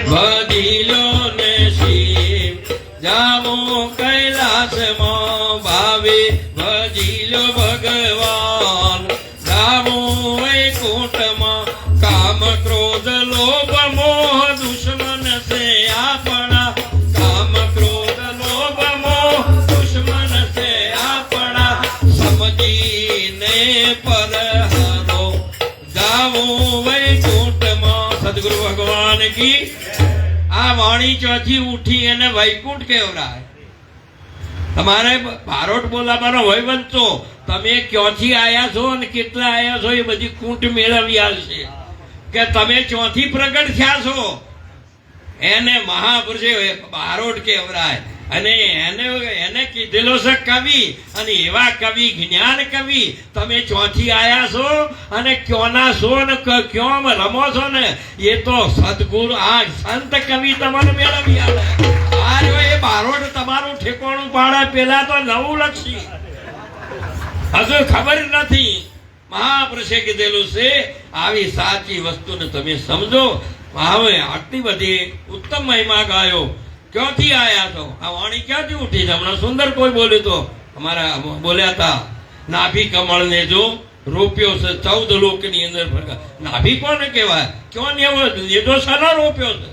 વડીલો ને શિવ જાવો કૈલાસમાં ભાવે વડીલો ભગવાન જાવો વૈકુંઠમાં કામ ક્રોધ લોભ મોહ દુશ્મન છે આપણા કામ ક્રોધ લોભ મોહ દુશ્મન છે આપણા સમજીને પરહારો જાવો વૈકુંઠમાં સદગુરુ ભગવાન કી આ વાણી ચોથી ઉઠી અને વૈકુંઠ કેવરાય તમારે બારોટ બોલાવાનો હોય બનતો તમે ક્યાંથી આયા છો અને કેટલા આયા છો એ બધી કૂંટ મેળવી આવશે કે તમે ચોથી પ્રગટ થયા છો એને મહાપુરુષે બારોટ કેવરાય અને એને કીધેલો છે કવિ અને એવા કવિ જ્ઞાન કવિ તમે ચોથી આયા છો અને ક્યોના છો ને ક્યોમ રમો છો ને એ તો સદગુરુ આ સંત કવિ તમને મેળવી આવે આ એ બારોટ તમારું ઠેકાણું પાડે પેલા તો નવું લક્ષી હજુ ખબર નથી મહાપુરુષે કીધેલું છે આવી સાચી વસ્તુને તમે સમજો હવે આટલી બધી ઉત્તમ મહિમા ગાયો ક્યાંથી આયા તો આ વાણી ક્યાંથી ઉઠી છે હમણાં સુંદર કોઈ બોલ્યું તો અમારા બોલ્યા હતા નાભી કમળ ને જો રોપ્યો છે 14 લોકની અંદર નાભી કોને કહેવાય ક્યાં લીધો સનો રોપ્યો છે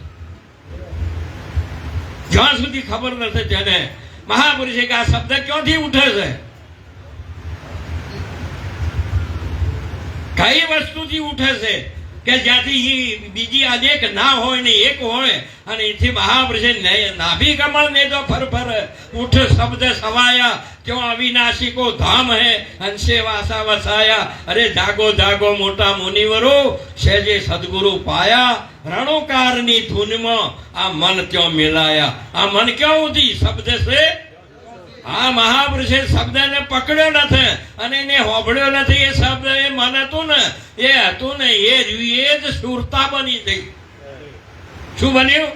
જ્યાં સુધી ખબર નથી તેને મહાપુરુષે કે આ શબ્દ ક્યાંથી ઉઠે છે કઈ વસ્તુથી ઉઠે છે કે જ્યાંથી બીજી અનેક ના હોય ને એક હોય અને એથી મહાપુરુષે નાભી કમળ ને જો ફર ફર ઉઠ શબ્દ સવાયા क्यों अविनाशी को धाम है अंशे वासा वसाया अरे जागो जागो मोटा मुनिवरो सहजे सदगुरु पाया रणोकार नी धुन में आ मन क्यों मिलाया आ मन क्यों उठी शब्द से આ મહાપુરુષે શબ્દને પકડ્યો નથી અને એને હોભળ્યો નથી એ શબ્દ એ મન હતું ને એ જ સુરતા બની ગઈ શું બન્યું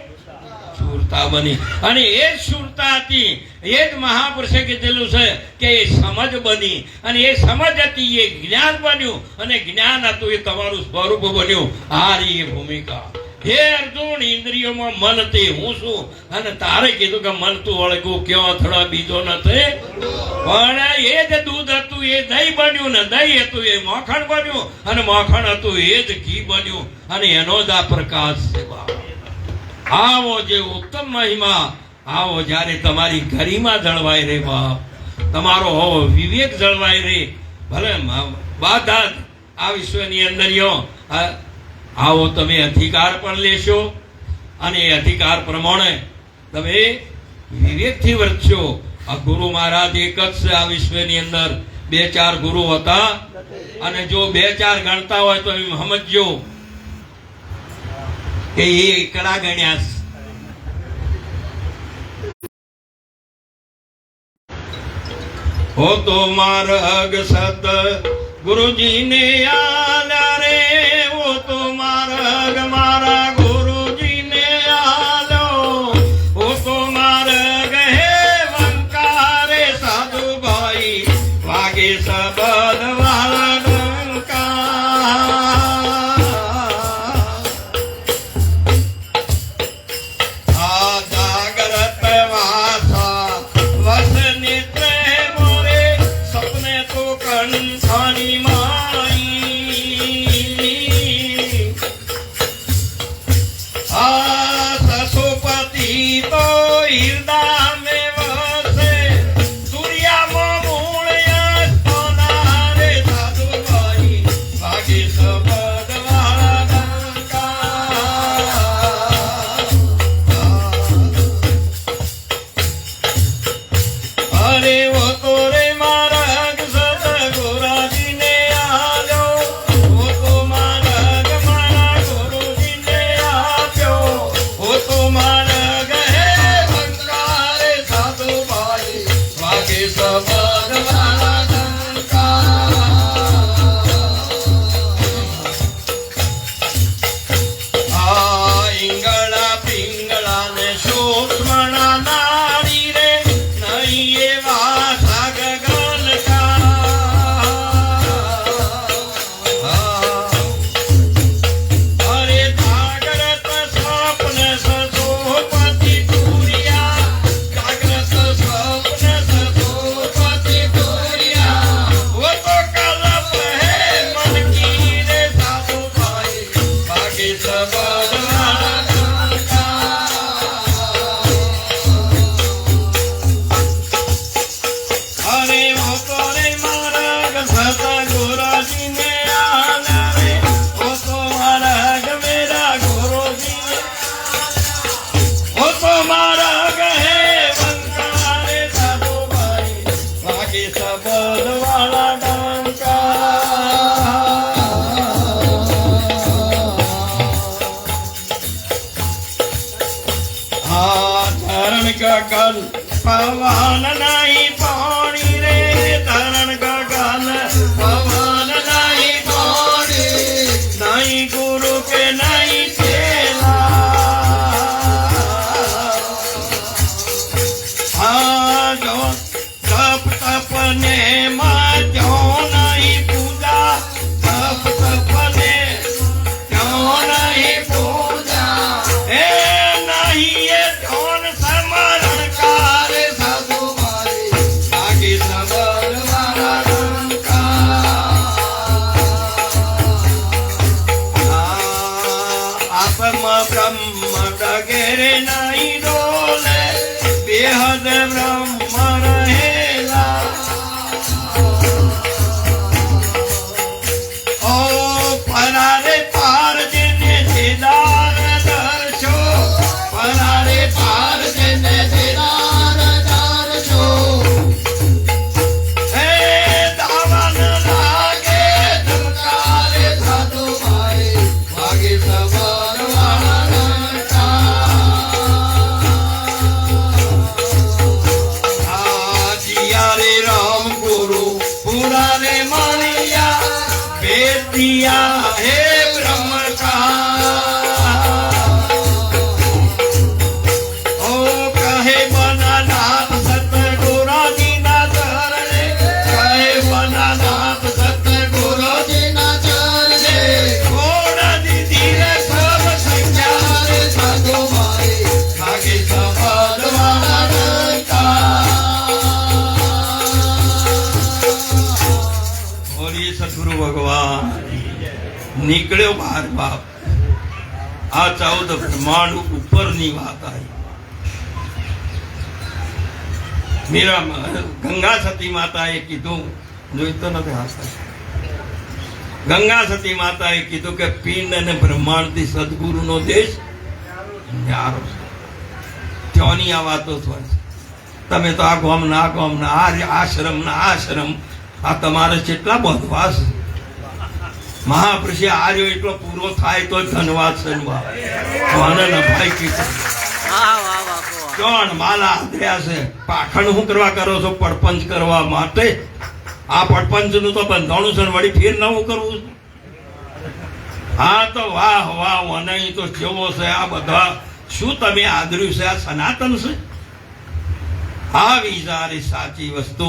સુરતા બની અને એ જ સુરતા હતી એ જ મહાપુરુષે કીધેલું છે કે એ સમજ બની અને એ સમજ હતી એ જ્ઞાન બન્યું અને જ્ઞાન હતું એ તમારું સ્વરૂપ બન્યું આ રહી ભૂમિકા હે અર્જુન ઇન્દ્રિયોમાં મન તે હું છું અને તારે કીધું કે મન તું વળગું ક્યાં અથડા બીજો નથી પણ એ જ દૂધ હતું એ દહીં બન્યું ને દહીં હતું એ માખણ બન્યું અને માખણ હતું એ જ ઘી બન્યું અને એનો જ આ પ્રકાશ છે આવો જે ઉત્તમ મહિમા આવો જ્યારે તમારી ગરિમા જળવાય રે બાપ તમારો હોવો વિવેક જળવાય રે ભલે બધા આ વિશ્વની અંદર આવો તમે અધિકાર પણ લેશો અને એ અધિકાર પ્રમાણે તમે વિવેકથી વર્તશો આ ગુરુ મહારાજ એક જ છે આ વિશ્વની અંદર 2-4 ગુરુ હતા અને જો 2-4 ગણતા હોય તો એમ સમજજો કે એ એકડા ગણ્યા હો તો માર્ગ સત ગુરુજી ને આલ્યા રે વો તો માર્ગ મારા ગુરુજી ને આલ્યો વો તો માર્ગ હે વંકારે સાધુ ભાઈ વાગે સબદ વાળા આ ધરણ ગગન પવન નહીં પાણી રે, ધરણ ગગન પવન નહીં પાણી, નહીં ગુરુ કે નહીં ચેલા. આ જો તપ તપને માં જો નહીં પૂજા, તપ તપને જો નહીં પૂજા, એ નહીં એ ધન સમરણ કારે સાધુ મારી બાકી સબર વાળા આપમ બ્રહ્મ ડગેરે નહીં ડોલે, બેહદ બ્રહ્મ રહેલા. ઓ પરારે પાર જેને દીદાર દર્શો, પરારે પાર જેને દીદાર દર્શો, હે દાવન લાગે ધમકારે સાધુ મારી વાગે સબર વાળા રે રામ ગુરુ પુરાને માનિયા, બેતિયા હે બ્રહ્મ કા. ઓ કહે બનાનાથ સતગુરુજી ના ચરણે, કહે બનાનાથ સતગુરુજી ના ચરણે, ઘોડા દીધી રે સબ સંખ્યા રે સાધુ મારી ભાગે સબદ વાળા સદગુરુ ભગવાન. નીકળ્યો બહાર બાપ. આ 14 બ્રહ્માંડ ઉપરની વાત આવી. મીરા ગંગા સતી માતાએ કીધું, જોઈતો નથી હાસતા, ગંગા સતી માતાએ કીધું કે પિંડ અને બ્રહ્માંડ થી સદગુરુનો દેશ ન્યારો છે. ત્યાંની આ વાતો થાય છે. તમે તો આ ગામના આ ગામના આ આશ્રમ આ તમારે કેટલા બધવાસ. મહાપુરુષે આર્યો એટલો પૂરો થાય તો ધનવાદ સનવા ભાઈ કીધું કોણ માલા આધ્યા છે. પાખંડ શું કરવા કરો છો? પડપંચ કરવા માટે. આ પડપંચ નું તો બંધાણું છે, વળી ફેર નવું કરવું છે. હા તો વાહ વાહ વનાઈ તો કેવો છે આ બધા. શું તમે આદર્યું છે? આ સનાતન છે. આ વિચારી સાચી વસ્તુ.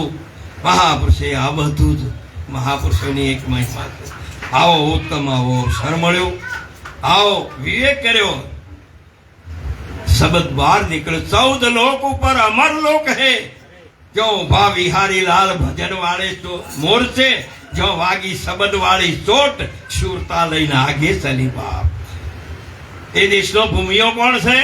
મહાપુરુષે આ બધું જ મહાપુરુષોની એક મહિમા છે. આવો ઉત્તમ આવો અવસર મળ્યો, આવો વિવેક કર્યો, શબ્દ બહાર નીકળ્યો. 14 લોક ઉપર અમર લોક હે, જો ભા વિહારી લાલ ભજન વાળે તો મોરચે, જો વાગી શબ્દ વાળી ચોટ, શૂરતા લઈને આગે ચલી બાપ. એ દેશનો ભૂમિયો કોણ છે?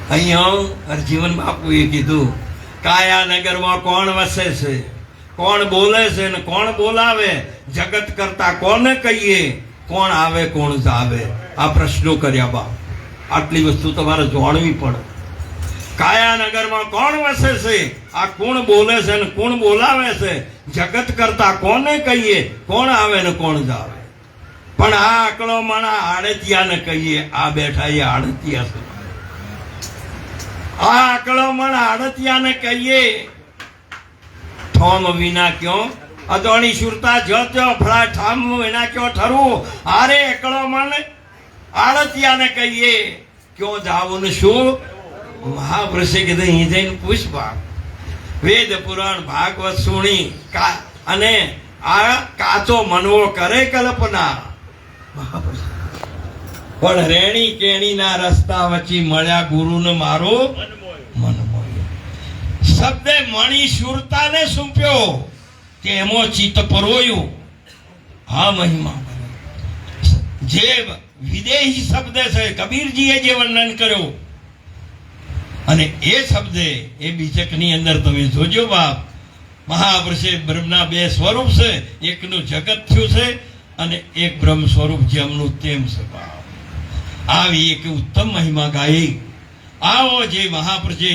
અહીંયા હરજીવન બાપુએ કીધું કાયાનગરમાં કોણ વસે છે, કોણ બોલે છે ને કોણ બોલાવે, જગત કરતા કોને કહીએ, કોણ આવે કોણ જાવે. આ પ્રશ્નો કર્યા બાપ. આટલી વસ્તુ તમારે જાણવી પડે. કાયાનગરમાં કોણ વસે છે, આ કોણ બોલે છે ને કોણ બોલાવે છે, જગત કરતા કોને કહીએ, કોણ આવે ને કોણ જાવે. પણ આ આકડો માણા આડતિયાને કહીએ. આ બેઠા એ આડતિયા છે. આ આકડો મણ આડતિયાને કહીએ. ઠોમ વિના ક્યો અદોણી સુરતા જો ફળા ઠામ વિના ક્યો ઠરવું. આરે એકડો મણ આડતિયાને કહીએ. ક્યો જાવું ને શું? મહાપુરુષે કીધું અહીં જઈને પૂછવા. વેદ પુરાણ ભાગવત સુણી અને આ કાચો મનવો કરે કલ્પના. મહાપુરુષ પણ રેણી કેણી ના રસ્તા વચ્ચે મળ્યા ગુરુ ને મારો મન મળ્યો. શબ્દે મણી સુરતા ને સૂંપ્યો, તેમો ચિત્ત પરોયું. આ મહિમા જે વિદેહી શબ્દ છે, કબીરજીએ જે વર્ણન કર્યો, અને એ શબ્દે એ બીજકની અંદર તમે જોજો બાપ. મહાપુરુષે બ્રહ્મના 2 સ્વરૂપ છે. એકનું જગત થયું છે અને એક બ્રહ્મ સ્વરૂપ જેમનું તેમ છે બાપ. આવી એક ઉત્તમ મહિમા ગાઈ. આવો જે મહાપુરુષે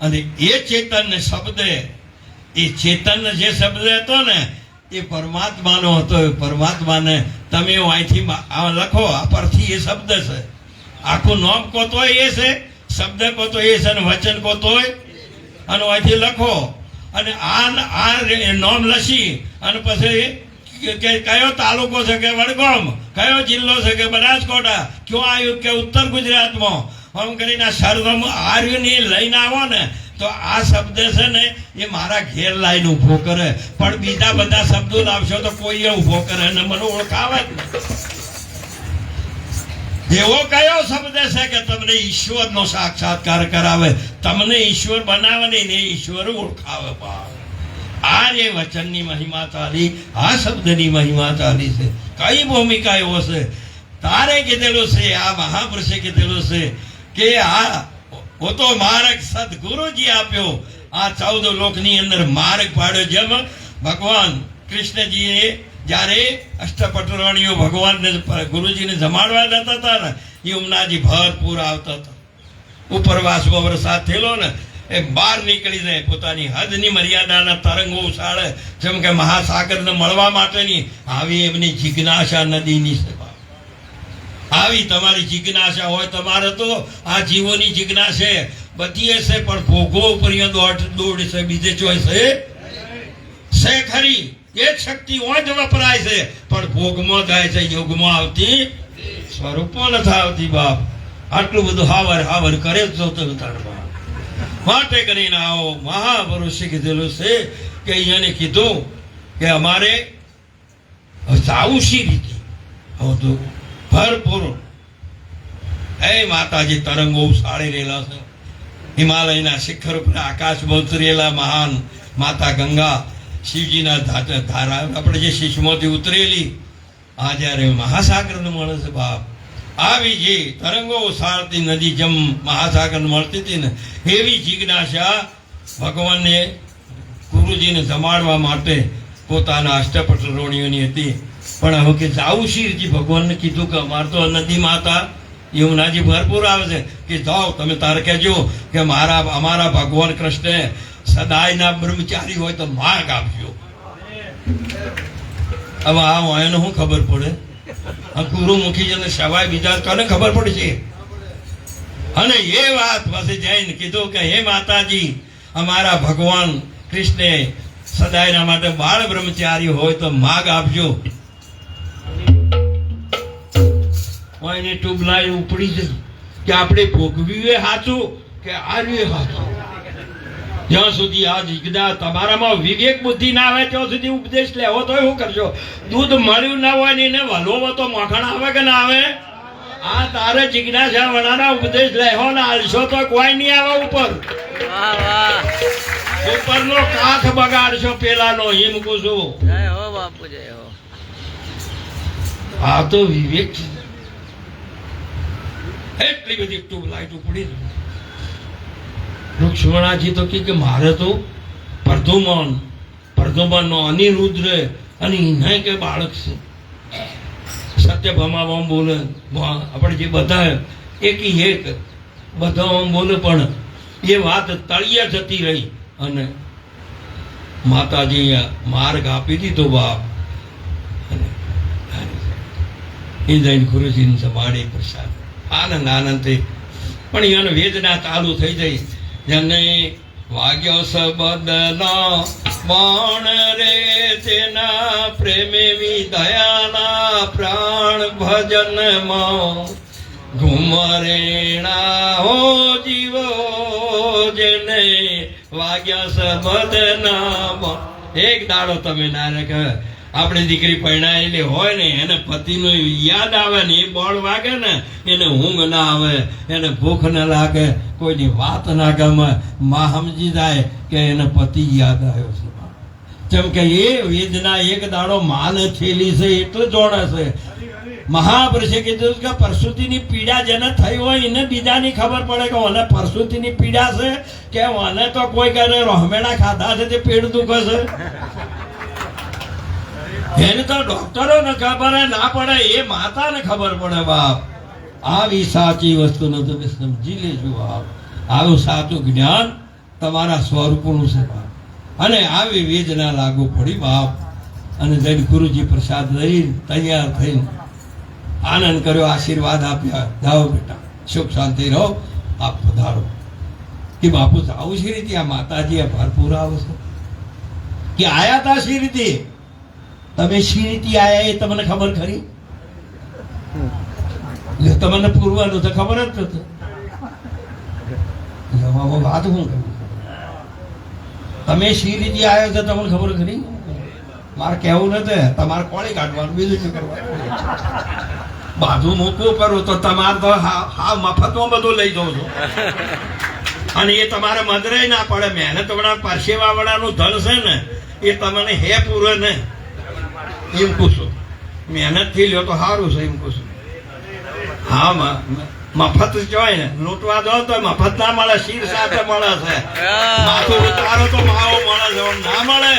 અને એ ચેતન શબ્દ, એ ચેતન જે શબ્દ હતો ને એ પરમાત્માનો હતો. એ પરમાત્માને તમે અહીંથી લખો, આ પરથી એ શબ્દ છે. આખું નામ કહો તોય એ છે, શબ્દ કહો તો એ છે, અને વચન કહો તોય. અને અહીંથી લખો અને આ નામ લસી અને પછી કયો તાલુકો છે કે વડગામ, કયો જિલ્લો છે કે બનાસકાંઠા, ક્યાં આવ્યું કે ઉત્તર ગુજરાતમાં, આમ કરીને આ સરગમ આર્યુને લઈને આવો ને તો આ શબ્દ છે ને એ મારા ઘેર લાઈને ઊભો કરે. પણ બીજા બધા શબ્દો લાવશો તો કોઈ ઊભો કરે ને મને ઓળખાવે જ નહીં. એવો કયો શબ્દ છે કે તમને ઈશ્વરનો સાક્ષાત્કાર કરાવે, તમને ઈશ્વર બનાવે નહીં ને ઈશ્વર ઓળખાવે. આ જે વચનની મહિમા ચાલી, આ શબ્દની મહિમા ચાલી છે. કઈ ભૂમિકા એવો છે તારે કીધેલું છે, આ મહાપુરુષે કીધેલું છે કે આ वो तो मार्ग सदगुरुजी आप्यो. आ 14 લોકની અંદર માર્ગ પાડ્યો. જેમ ભગવાન કૃષ્ણજીએ જ્યારે અષ્ટપટરાણીઓ ભગવાનને ગુરુજીને જમાડવા જતા હતા ને, યમુનાજી ભરપૂર આવતા હતા. ઉપરવાસમાં વરસાદ થયેલો ને એ બહાર નીકળી જાય, પોતાની હદની મર્યાદાના તરંગો ઉછાળે, જેમ કે મહાસાગરને મળવા માટેની આવી એમની જિજ્ઞાસા નદીની છે. આવી તમારી જિજ્ઞાસા હોય, તમારે તો આ જીવોની જિજ્ઞાસા બધી હશે, પણ ભોગો ઉપર દોડ છે, બીજે ચોઈસ છે ખરી. એ શક્તિ હોય જ વપરાય છે, પણ ભોગમાં થાય છે, યોગમાં આવતી સ્વરૂપમાં નથી આવતી. બાપ આટલું બધું હાવર કરે જ તો માટે કરીને આવો. મહાપુરુષે કીધેલું છે કે અહીંયાને કીધું કે અમારે જાવું શી રીતે હતું ભરપૂર. એ માતાજી તરંગો ઉછાળી રહેલા છે. હિમાલયના શિખર ઉપર આકાશમાં ઉતરેલા મહાન માતા ગંગા, શિવજીના ધારા આપણે જે શીશમાંથી ઉતરેલી, આ જ્યારે મહાસાગરને મળે છે. બાપ આવી જે તરંગો ઉછાળતી નદી જેમ મહાસાગરને મળતી હતી ને, એવી જિજ્ઞાસા ભગવાનને ગુરુજીને જમાડવા માટે પોતાના અષ્ટપટરોણીઓની હતી. પણ હવે કે જાવું શી ભગવાનને કીધું કે અમારે તો નદી માતા યમુનાજી ભરપૂર આવે છે કે જાઓ તમે તારે કહેજો કે અમારા ભગવાન કૃષ્ણ સદાયના બ્રહ્મચારી હોય તો માર્ગ આપજો. હવે આ એને શું ખબર પડે? ગુરુમુખી જને સવાય બીજા કોને ખબર પડશે? અને એ વાત પછી જઈને કીધું કે હે માતાજી, અમારા ભગવાન કૃષ્ણે સદાયના માટે બાળ બ્રહ્મચારી હોય તો માર્ગ આપજો. એને ટ્યુબલાઇટ ઉપડી છે કે આપણે ભોગવ્યું એ સાચું કે આર્યું સાચું. જ્યાં સુધી આ જિજ્ઞાસા તમારામાં વિવેક બુદ્ધિ ના આવે ત્યાં સુધી ઉપદેશ લેવો તો શું કરશો? દૂધ મળ્યું ના હોય ને એને વલોવો તો મોખણ આવે કે ના આવે? આ તારે જિજ્ઞાસા વડાના ઉપદેશ લેવો ને હાલશો તો કોઈ નહીં આવે ઉપર. ઉપરનો કાખ બગાડશો પેલાનો, એમ કહું છું. આ તો વિવેક છે. એટલી બધી ટ્યુબલાઇટ ઉપડી. રુક્ષ્મણાજી તો કે મારે તો પ્રધુમનનો અનિરુદ્ર અને એને કે બાળક છે. સત્યભામા બોલે, આપણે જે બધા એક બધા બોલે, પણ એ વાત તળિયા જતી રહી અને માતાજી માર્ગ આપી દીધો. બાપ એ જઈને ગુરુજીને જમાડે પ્રસાદ, આનંદ થઈ. પણ એને વેદના ચાલુ થઈ જાય. જેને વાગ્યો સબદનો બાણ રે, તેના પ્રેમે વિદયાના પ્રાણ ભજનમાં ઘુમરેણા હો જીવો. જેને વાગ્યા સબદના એક દાડો તમે ના રે આપણી દીકરી પરણાયેલી હોય ને એને પતિનું યાદ આવે ને, એ બોળ વાગે ને એને ઊંઘ ના આવે, એને ભૂખ ના લાગે, કોઈની વાત ના ગમે. માં સમજી જાય કે એને પતિ યાદ આવ્યો છે. જેમ કે એ વેદના એક દાડો માને થયેલી છે એટલે જોડે છે. મહાપુરુષે કીધું કે પ્રસૂતિની પીડા જેને થઈ હોય એને બીજાની ખબર પડે કે મને પ્રસૂતિની પીડા છે કે મને તો કોઈ કરે રોહમેડા ખાધા છે તે પેટ દુખે છે. એને તો ડોક્ટરો ને ખબર ના પડે, એ માતાને ખબર પડે. બાપ આવી સાચી વસ્તુને તમે સમજી લેજો. બાપ આવું સાચું જ્ઞાન તમારા સ્વરૂપનું છે. બાપ અને આવી વેદના લાગુ પડી. બાપ અને જઈને ગુરુજી પ્રસાદ લઈ તૈયાર થઈને આનંદ કર્યો, આશીર્વાદ આપ્યા, જાઓ બેટા સુખ શાંતિ રહો, આપ પધારો. કે બાપુ આવું શી રીતે આ માતાજી આ ભરપૂર આવે છે કે આયા તા શી રીતે, તમે શી રીતે આયા એ તમને ખબર ખરી? તમને પૂરવાનું તો ખબર જ નથી. વાત હું કરું, તમે શી રીતે આવ્યો છો તમને ખબર ખરી? મારે કેવું નથી, તમારે કોળી કાઢવાનું, બીજું શું કરવાનું? બાજુ મૂકવું કરું તો તમારે તો હા મફતમાં બધું લઈ જાઉં છો, અને એ તમારે મદરે ના પડે. મહેનત વાળા પરસેવા વાળાનું ધન છે ને એ તમને હે પૂરો ને એમ પૂછું, મહેનત થી લ્યો તો સારું છે એમ પૂછું. હા મફત જોય ને, લૂંટવા દો તો મફત ના મળે, શીર સાથે મળે છે. માથું ઉતારો તો માવો મળે છે, ના મળે.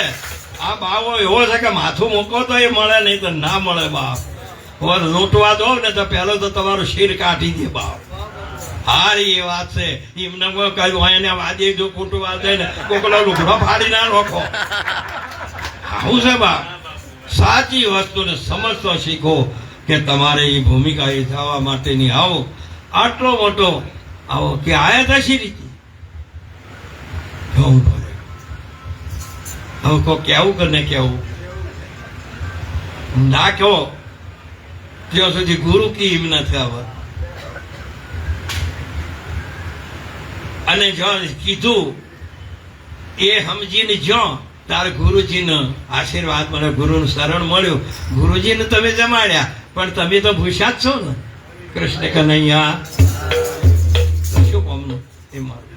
આ બાવો એવો છે કે માથું મૂકો તો એ મળે, નહીં તો ના મળે બાપ. લૂંટવા દો ને તો પેલો તો તમારું શીર કાઢી દે બાપ. હારી એ વાત છે. એમને કહ્યું એને વાજે જો કૂટવા દે ને કોકલો લુગડો ફાડી ના રોકો. આવું છે બાપ. સાચી વસ્તુને સમજતો શીખો કે તમારે એ ભૂમિકા એ થવા માટેની આવો આટલો મોટો આવો કે આયા હતા શી રીતે જોવું પડે. હવે કો કેવું કે ને કેવું ના કહો ત્યાં સુધી ગુરુ કી એમ નથી આવત. અને જો કીધું એ સમજીને જો તારે ગુરુજીનો આશીર્વાદ મળે, ગુરુનું શરણ મળ્યું, ગુરુજીને તમે જમાડ્યા, પણ તમે તો ભૂસ્યા જ છો ને. કૃષ્ણ કનૈયા શું કોમનું એ મારું.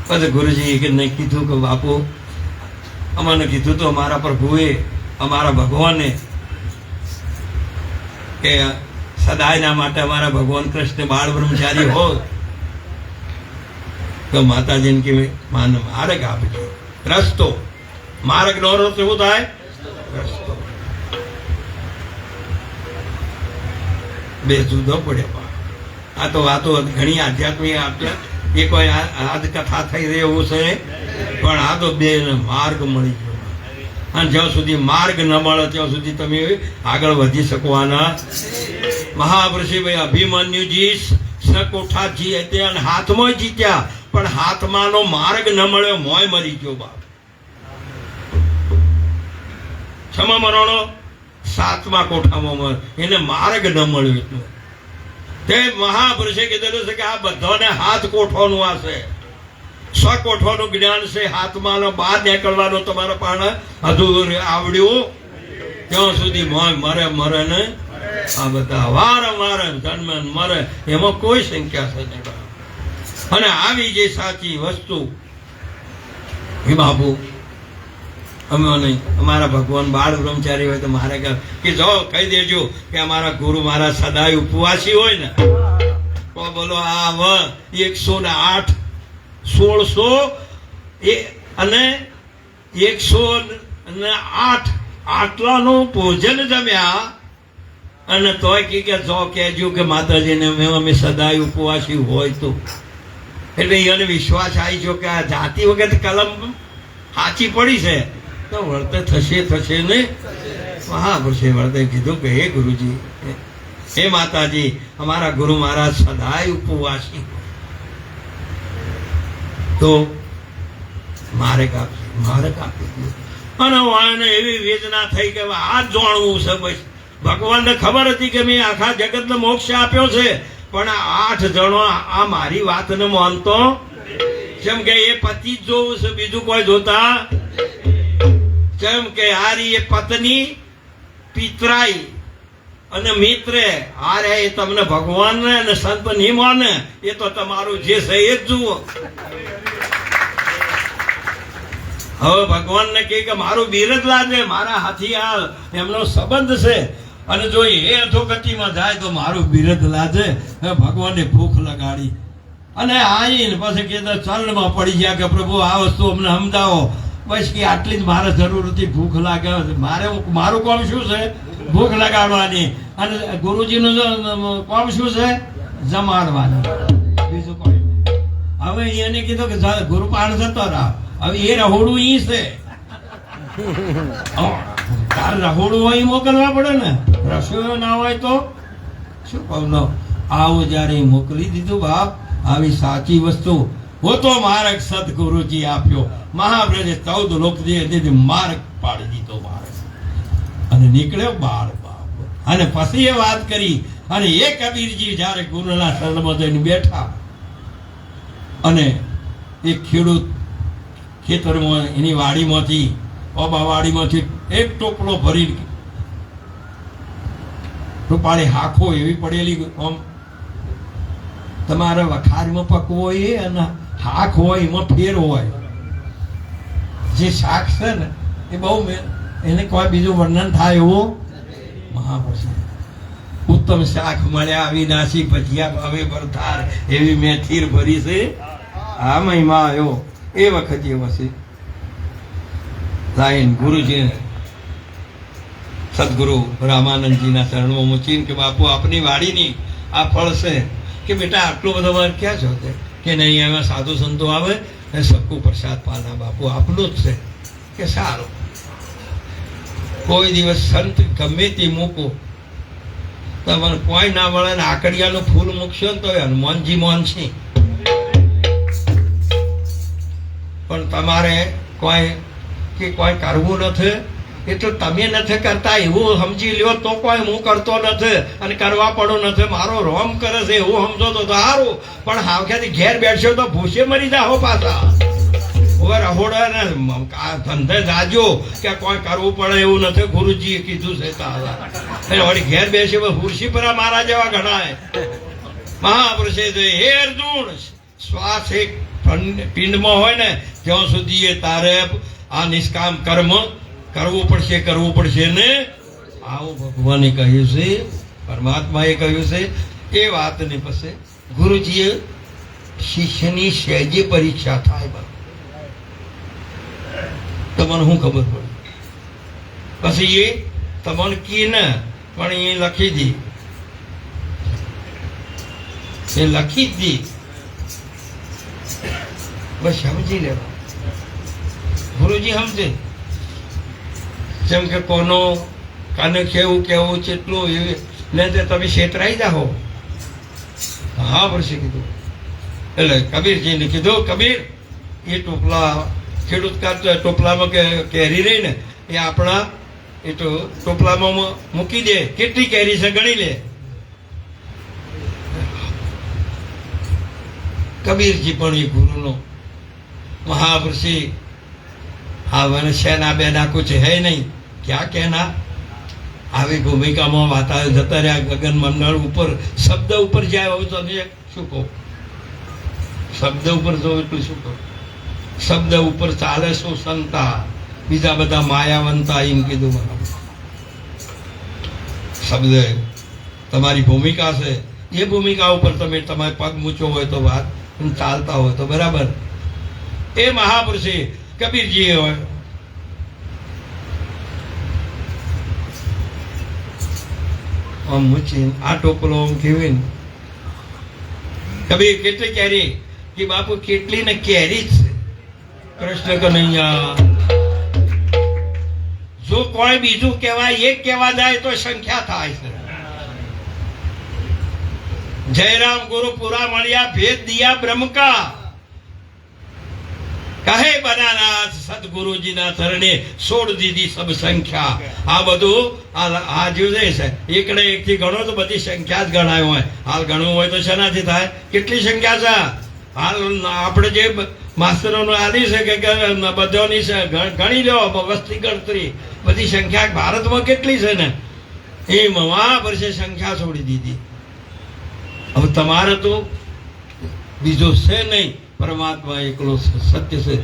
પછી ગુરુજી કે નહીં કીધું કે બાપુ અમને કીધું તો અમારા પ્રભુએ અમારા ભગવાને કે સદાયના માટે અમારા ભગવાન કૃષ્ણ બાળ બ્રહ્મચારી હોય તો માતાજીને કે માન માર્ગ આપજો. રસ્તો માર્ગ નો રસ્તો શું થાય? રસ્તો. બે જુદો પડ્યો. આ તો વાતો ઘણી આધ્યાત્મિક આપ્યા, એ કોઈ આદ કથા થઈ રહી એવું છે, પણ આ તો બે માર્ગ મળી ગયો. અને જ્યાં સુધી માર્ગ ન મળે ત્યાં સુધી તમે આગળ વધી શકવાના. મહાપુરુષભાઈ અભિમન્યુજી સકોઠા જીત્યા અને હાથમાં જીત્યા, પણ હાથમાંનો માર્ગ ન મળ્યો, મોય મરી ગયો બાપ. છમા મરણો 7મા કોઠામાં એને માર્ગ ન મળ્યો. એટલે તે મહાપુરુષે કીધેલું છે કે આ બધાને હાથ કોઠોનું આ છે, સ્વકોઠવાનું જ્ઞાન છે. હાથમાંનો બહાર નીકળવાનો તમારા પાસે હજુ આવડ્યું ત્યાં સુધી મોય મરે મરે ને આ બધા વારંવાર જન્મ મરે, એમાં કોઈ સંખ્યા છે નહીં. અને આવી જે સાચી વસ્તુ એ બાપુ અમે નહીં. અમારા ભગવાન બાળ બ્રહ્મચારી હોય તો મારે કે જો કહી દેજો કે અમારા ગુરુ મારા સદાય ઉપવાસી હોય ને તો બોલો આ 108 1600 અને 108 આટલાનું ભોજન જમ્યા અને તોય કે જો કહેજો કે માતાજીને અમે સદાય ઉપવાસી હોય તો. એટલે એને વિશ્વાસ આવી ગયો કે આ જાતિ વખત કલમ સાચી પડી છે તો વર્તે થશે ને. મહાપુરુષે વર્તે કીધું કે હે ગુરુજી, હે માતાજી, અમારા ગુરુ મહારાજ સદાય ઉપવાસી તો મારે કાપી. અને એને એવી વેદના થઈ કે આ જ જાણવું છે. બસ ભગવાનને ખબર હતી કે મેં આખા જગતને મોક્ષ આપ્યો છે, પણ આ 8 જણો આ મારી વાતને માનતો જેમ કે એ પતિ જ જોવું છે, બીજું કોઈ જોતા જેમ કે હારી એ પત્ની પિતરાઈ અને મિત્રે હારે એ તમને ભગવાન ને અને સંત નહીં માને, એ તો તમારું જે છે એ જ જુઓ. હવે ભગવાન ને કે મારું બિરદ લાગે, મારા હાથી આ એમનો સંબંધ છે, અને જો એ અધોગતિમાં જાય તો મારું બિરદ લાજે. ભગવાનને ભૂખ લગાડી અને આવીને પછી કે ચરણમાં પડી ગયા કે પ્રભુ આ વસ્તુ અમને સમજાવો. બસ કે આટલી જ મારે જરૂર હતી, ભૂખ લાગે. મારું કામ શું છે? ભૂખ લગાડવાની. અને ગુરુજીનું કામ શું છે? જમાડવાનું, બીજું કોઈ નહીં. હવે એને કીધું કે ગુરુ પાણ જતો રહો. હવે એ રહોડું ઈ છે. તાર રહોડું હોય એ મોકલવા પડે ને, રસોઈયો ના હોય તો શું કહું નો આવું જયારે મોકલી દીધું બાપ, આવી સાચી વસ્તુ હું તો માર્ગ સદગુરુજી આપ્યો. મહાપ્રભુએ 14 લોકથી માર્ગ પાડી દીધો માર્ગ અને નીકળ્યો બાળ બાપ. અને પછી એ વાત કરી અને એ કબીરજી જયારે ગુરુના શરણમાં જઈને બેઠા અને એક ખેડૂત ખેતરમાં એની વાડીમાંથી વાડીમાંથી એક ટોપલો ભરી ટોપાળી હાખો એવી પડેલી, આમ તમારે વખારમાં પકવો હોય અને હાખ હોય એમાં ફેર હોય. જે શાક છે ને એ બહુ એને કોઈ બીજું વર્ણન થાય એવું મહાપ્રસાદ. ઉત્તમ શાક મળ્યા અવિનાશી ભજીયા હવે ભરથાર એવી મેં ખીર ભરી છે. આ મહિમા આવ્યો એ વખત એ વસે લાઈન ગુરુજી સદગુરુ રામાનંદજીના શરણમાં મૂકીને કે બાપુ આપની વાડીની આ ફળ છે કે બેટા આટલો બધો વાર ક્યાં છો કે નહીં એમાં સાધુ સંતો આવે ને સબકુ પ્રસાદ પાના બાપુ આપનું જ છે કે સારું. કોઈ દિવસ સંત ગમે તે મૂકો તમારે કોઈ ના મળે ને આકડિયાનું ફૂલ મૂકશો ને તો હનુમાનજી મોનસી, પણ તમારે કોઈ કરવું નથી એટલે તમે નથી કરતા એવું સમજી લ્યો તો કોઈ હું કરતો નથી અને કરવા પડો નથી, મારો રોમ કરે છે એવું સમજો તો સારું. પણ હાવખ્યાથી ઘેર બેઠશો તો ભૂસે મરી જાઓ પાછા. હવે રહોડા ને ધંધે જાજો કે કોઈ કરવું પડે એવું નથી, ગુરુજીએ કીધું છે વળી ઘેર બેસે હુરસીપરા મારા જેવા ઘણા મહાપુરુષે હે અર્જુન શ્વાસ એક પિંડમાં હોય ને ત્યાં સુધી એ તારે આ નિષ્કામ કર્મ કરવું પડશે ને આવું ભગવાને કહ્યું છે, પરમાત્માએ કહ્યું છે. એ વાતને પછી ગુરુજીએ શિષ્યની સહેજે પરીક્ષા થાય તમને શું ખબર પડે પછી એ તમને કી ને પણ એ લખી દી બસ સમજી લેવા. ગુરુજી સમજે જેમ કે કોનો કાને કેવું કેટલું એવી ને તમે છેતરાઈ જાઓ. હા વર્ષે કીધું એટલે કબીરજીને કીધું કબીર એ ટોપલા ખેડૂત કાઢતો ટોપલામાં કેરી રહી ને એ આપણા એ તો ટોપલામાં મૂકી દે, કેટલી કેરી છે ગણી લે. કબીરજી પણ એ ગુરુનો મહાપુરુષી હા સેના બેના કુછ હે નહીં ક્યાં કહેના આવી ભૂમિકામાં વાતા જતા રહ્યા ગગન મંડળ ઉપર શબ્દ ઉપર જાય હવે તો શું કહું, શબ્દ ઉપર જો એટલું શું કહું, શબ્દ ઉપર ચાલે શું સંતા બીજા બધા માયાવંતા એમ કીધું મને. શબ્દ તમારી ભૂમિકા છે એ ભૂમિકા ઉપર તમે તમારે પગ મૂચો હોય તો વાત ચાલતા હોય તો બરાબર. એ મહાપુરુષે કબીરજી હોય આમ મૂચી આ ટોપલો આમ કેવી કબીર કેટલી કેરી કે બાપુ કેટલી ને કેરી જ છે. કૃષ્ણ કનૈયા જો કોઈ બીજું કહેવાય એક કહેવા જાય તો સંખ્યા થાય છે. જયરામ ગુરુ પૂરા મળ્યા ભેદ દિયા બ્રહ્મ કા કહે બનાના સદગુરુજીના ચરણે છોડ દીધી સબ સંખ્યા. આ બધું આ જોજે છે એકડે એકથી ગણો તો બધી સંખ્યા જ ગણાય હોય. હાલ ગણવું હોય તો શેનાથી થાય, કેટલી સંખ્યા છે હાલ આપણે જે માસ્ટરોનો આદેશ છે કે બધાની ગણી લો વસ્તી ગણતરી બધી સંખ્યા ભારતમાં કેટલી છે ને એ મહાપુરુષે સંખ્યા છોડી દીધી. હવે તમારે તો બીજો છે નહીં, પરમાત્મા એકલો સત્ય છે.